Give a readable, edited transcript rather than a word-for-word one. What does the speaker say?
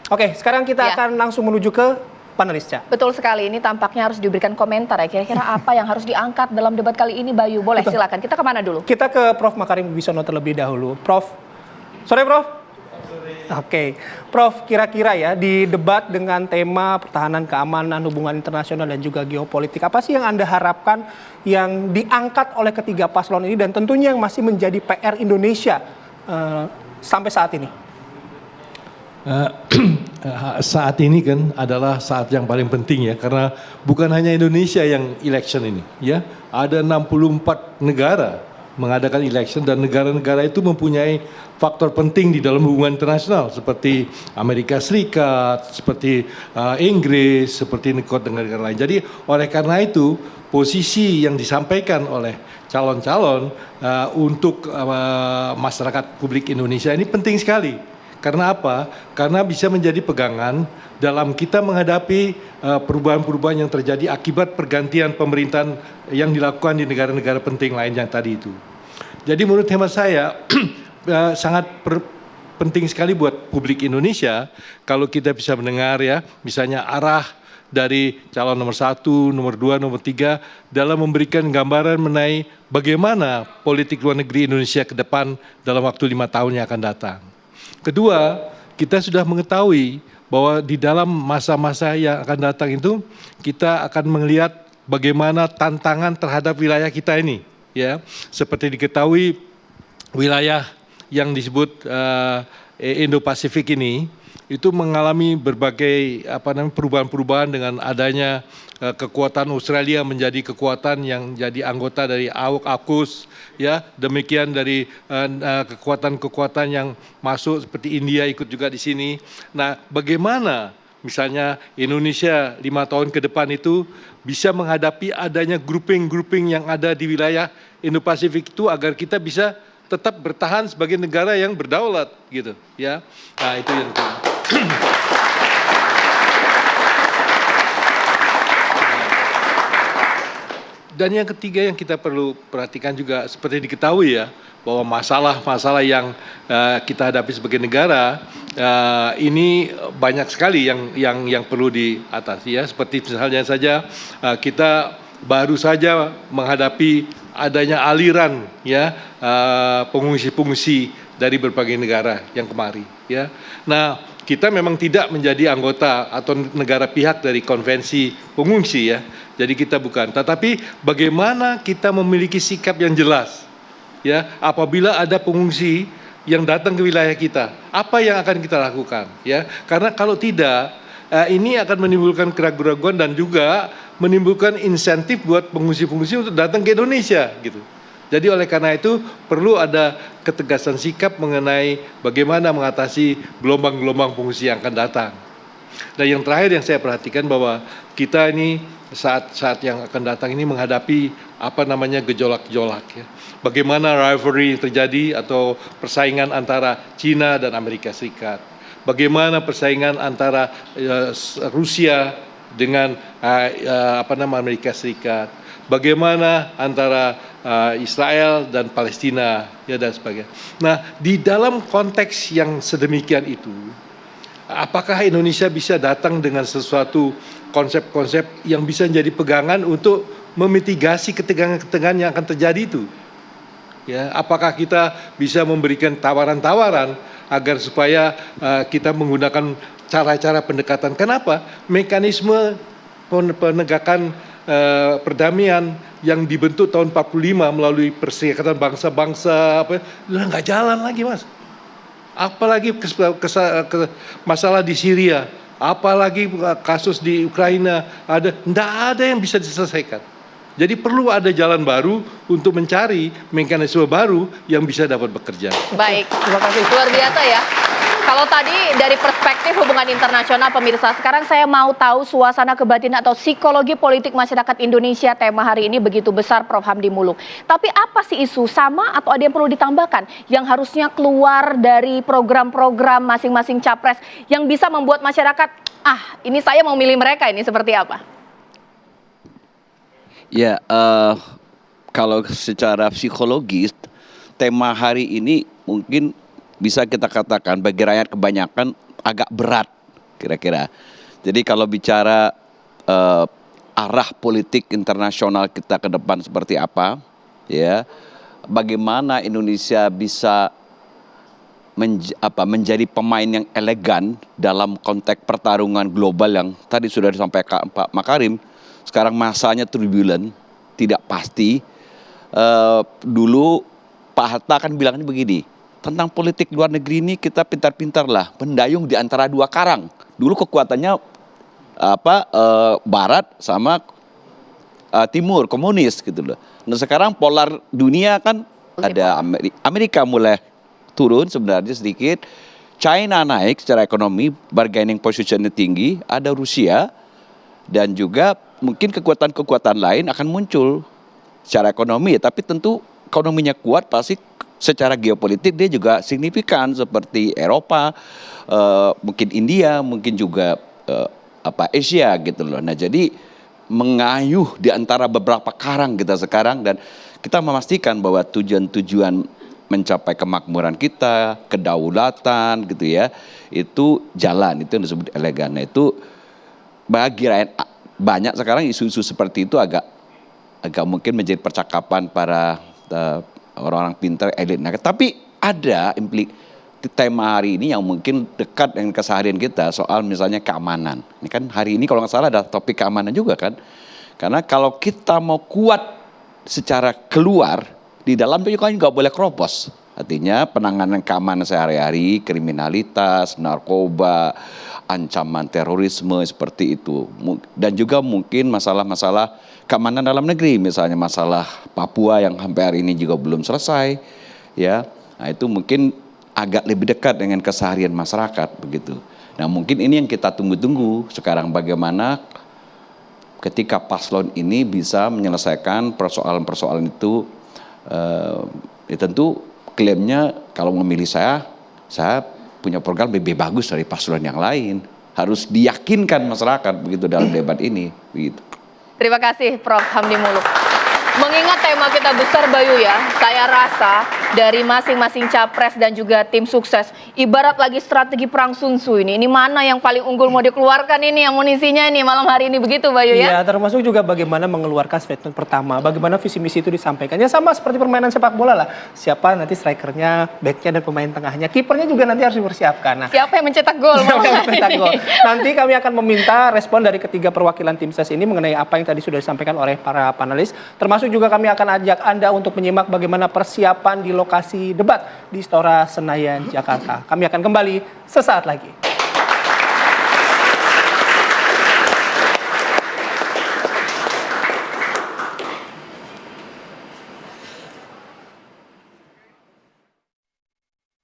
Oke, sekarang kita akan langsung menuju ke panelis, Ca. Betul sekali, ini tampaknya harus diberikan komentar ya. Kira-kira apa yang harus diangkat dalam debat kali ini, Bayu? Boleh, silakan. Kita kemana dulu? Kita ke Prof. Makarim Wibisono terlebih dahulu. Prof. Sore, Prof. Oke, Prof, kira-kira ya di debat dengan tema pertahanan keamanan, hubungan internasional dan juga geopolitik, apa sih yang Anda harapkan yang diangkat oleh ketiga paslon ini dan tentunya yang masih menjadi PR Indonesia sampai saat ini? Saat ini kan adalah saat yang paling penting ya, karena bukan hanya Indonesia yang election ini ya, ada 64 negara mengadakan election dan negara-negara itu mempunyai faktor penting di dalam hubungan internasional seperti Amerika Serikat, seperti Inggris, seperti negara-negara lain. Jadi oleh karena itu posisi yang disampaikan oleh calon-calon untuk masyarakat publik Indonesia ini penting sekali. Karena apa? Karena bisa menjadi pegangan dalam kita menghadapi perubahan-perubahan yang terjadi akibat pergantian pemerintahan yang dilakukan di negara-negara penting lain yang tadi itu. Jadi menurut hemat saya sangat penting sekali buat publik Indonesia kalau kita bisa mendengar ya, misalnya arah dari calon nomor 1, nomor 2, nomor 3 dalam memberikan gambaran mengenai bagaimana politik luar negeri Indonesia ke depan dalam waktu 5 tahun yang akan datang. Kedua, kita sudah mengetahui bahwa di dalam masa-masa yang akan datang itu kita akan melihat bagaimana tantangan terhadap wilayah kita ini, ya. Seperti diketahui wilayah yang disebut Indo-Pasifik ini itu mengalami berbagai perubahan-perubahan dengan adanya kekuatan Australia menjadi kekuatan yang jadi anggota dari AUKUS, ya, demikian dari kekuatan-kekuatan yang masuk seperti India ikut juga di sini. Nah, bagaimana misalnya Indonesia 5 tahun ke depan itu bisa menghadapi adanya grouping-grouping yang ada di wilayah Indo-Pasifik itu agar kita bisa tetap bertahan sebagai negara yang berdaulat gitu, ya. Nah, itu yang dan yang ketiga yang kita perlu perhatikan juga seperti diketahui ya, bahwa masalah-masalah yang kita hadapi sebagai negara ini banyak sekali yang perlu diatasi ya. Seperti misalnya saja kita baru saja menghadapi adanya aliran ya pengungsi-pengungsi dari berbagai negara yang kemari ya. Nah, kita memang tidak menjadi anggota atau negara pihak dari konvensi pengungsi ya. Jadi kita bukan. Tetapi bagaimana kita memiliki sikap yang jelas ya apabila ada pengungsi yang datang ke wilayah kita, apa yang akan kita lakukan ya? Karena kalau tidak ini akan menimbulkan keraguan-keraguan dan juga menimbulkan insentif buat pengungsi-pengungsi untuk datang ke Indonesia gitu. Jadi oleh karena itu perlu ada ketegasan sikap mengenai bagaimana mengatasi gelombang-gelombang pengungsi yang akan datang. Dan yang terakhir yang saya perhatikan bahwa kita ini saat yang akan datang ini menghadapi gejolak-gejolak ya. Bagaimana rivalry terjadi atau persaingan antara China dan Amerika Serikat. Bagaimana persaingan antara Rusia dengan Amerika Serikat. Bagaimana antara Israel dan Palestina ya dan sebagainya. Nah, di dalam konteks yang sedemikian itu, apakah Indonesia bisa datang dengan sesuatu konsep-konsep yang bisa menjadi pegangan untuk memitigasi ketegangan-ketegangan yang akan terjadi itu? Ya, apakah kita bisa memberikan tawaran-tawaran agar supaya kita menggunakan cara-cara pendekatan? Kenapa? Mekanisme penegakan perdamaian yang dibentuk tahun 45 melalui Perserikatan Bangsa-Bangsa nggak jalan lagi, Mas. Apalagi masalah di Syria, apalagi kasus di Ukraina, nggak ada yang bisa diselesaikan. Jadi perlu ada jalan baru untuk mencari mekanisme baru yang bisa dapat bekerja. Baik, terima kasih. Luar biasa ya. Kalau tadi dari perspektif hubungan internasional pemirsa, sekarang saya mau tahu suasana kebatinan atau psikologi politik masyarakat Indonesia. Tema hari ini begitu besar, Prof. Hamdi Muluk. Tapi apa sih isu sama atau ada yang perlu ditambahkan yang harusnya keluar dari program-program masing-masing capres yang bisa membuat masyarakat, ini saya mau milih mereka, ini seperti apa? Ya, kalau secara psikologis, tema hari ini mungkin bisa kita katakan bagi rakyat kebanyakan agak berat kira-kira. Jadi kalau bicara arah politik internasional kita ke depan seperti apa, ya, bagaimana Indonesia bisa menjadi pemain yang elegan dalam konteks pertarungan global yang tadi sudah disampaikan Pak Makarim. Sekarang masanya turbulent, tidak pasti. Dulu Pak Hatta kan bilangnya begini, tentang politik luar negeri ini kita pintar-pintarlah mendayung di antara dua karang. Dulu kekuatannya Barat sama Timur, komunis gitu loh. Nah sekarang polar dunia kan ada Amerika mulai turun sebenarnya sedikit, China naik secara ekonomi, bargaining positionnya tinggi, ada Rusia, dan juga mungkin kekuatan-kekuatan lain akan muncul secara ekonomi, tapi tentu ekonominya kuat pasti secara geopolitik dia juga signifikan seperti Eropa, mungkin India, mungkin juga Asia gitu loh. Nah jadi mengayuh di antara beberapa karang kita sekarang dan kita memastikan bahwa tujuan-tujuan mencapai kemakmuran kita, kedaulatan gitu ya, itu jalan, itu yang disebut elegan. Nah itu bagi rakyat banyak sekarang isu-isu seperti itu agak mungkin menjadi percakapan para orang-orang pintar elit. Nah, tapi ada tema hari ini yang mungkin dekat dengan keseharian kita soal misalnya keamanan. Ini kan hari ini kalau nggak salah ada topik keamanan juga kan. Karena kalau kita mau kuat secara keluar, di dalam itu kan nggak boleh keropos. Artinya penanganan keamanan sehari-hari, kriminalitas, narkoba, ancaman terorisme seperti itu. Dan juga mungkin masalah-masalah keamanan dalam negeri, misalnya masalah Papua yang sampai hari ini juga belum selesai. Ya, nah itu mungkin agak lebih dekat dengan keseharian masyarakat begitu. Nah mungkin ini yang kita tunggu-tunggu sekarang bagaimana ketika paslon ini bisa menyelesaikan persoalan-persoalan itu. Tentu klaimnya kalau memilih saya punya program lebih bagus dari paslon yang lain. Harus diyakinkan masyarakat begitu dalam debat ini. Begitu. Terima kasih Prof. Hamdi Muluk. Mengingat tema kita besar Bayu ya, saya rasa dari masing-masing capres dan juga tim sukses, ibarat lagi strategi perang Sun Tzu ini mana yang paling unggul mau dikeluarkan ini amunisinya ini malam hari ini begitu Bayu ya? Iya, termasuk juga bagaimana mengeluarkan statement pertama, bagaimana visi misi itu disampaikan. Ya sama seperti permainan sepak bola lah, siapa nanti strikernya, backnya dan pemain tengahnya, kipernya juga nanti harus dipersiapkan. Nah, siapa yang mencetak gol? Nanti kami akan meminta respon dari ketiga perwakilan tim ses ini mengenai apa yang tadi sudah disampaikan oleh para panelis, termasuk juga kami akan ajak Anda untuk menyimak bagaimana persiapan di lokasi debat di Istora Senayan, Jakarta. Kami akan kembali sesaat lagi.